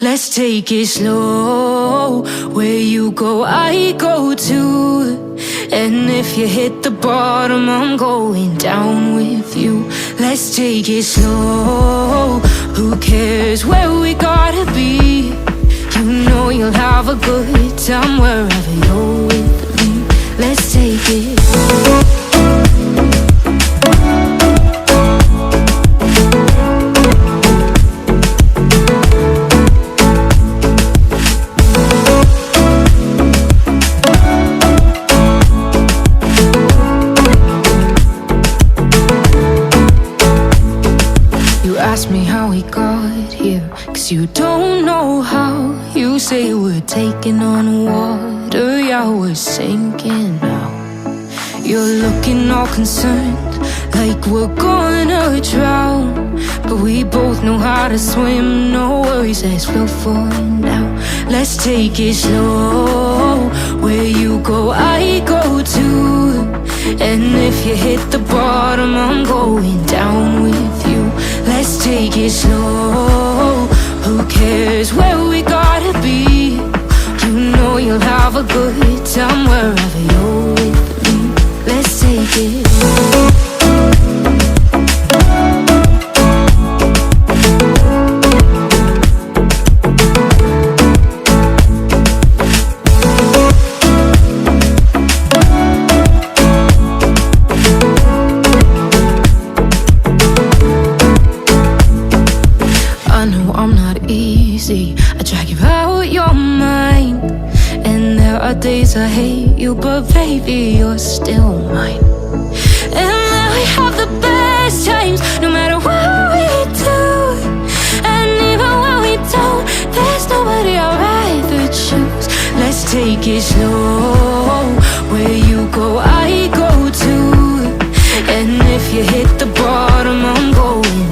Let's take it slow. Where you go, I go too. And if you hit the bottom, I'm going down with you. Let's take it slow. Who cares where we gotta be? You know you'll have a good time wherever you're with me. Let's take it. Ask me how we got here, 'cause you don't know how. You say we're taking on water, yeah, we're sinking now. You're looking all concerned, like we're gonna drown. But we both know how to swim, no worries, let's flow for now. Let's take it slow. Where you go, I go too. And if you hit the bottom, I'm going down with you. Let's take it slow. Who cares where we gotta be? You know you'll have a good time wherever you're with me. Let's take it. I'm not easy, I drag you out your mind. And there are days I hate you, but baby, you're still mine. And then we have the best times, no matter what we do. And even when we don't, there's nobody I'd rather choose. Let's take it slow. Where you go, I go too. And if you hit the bottom, I'm going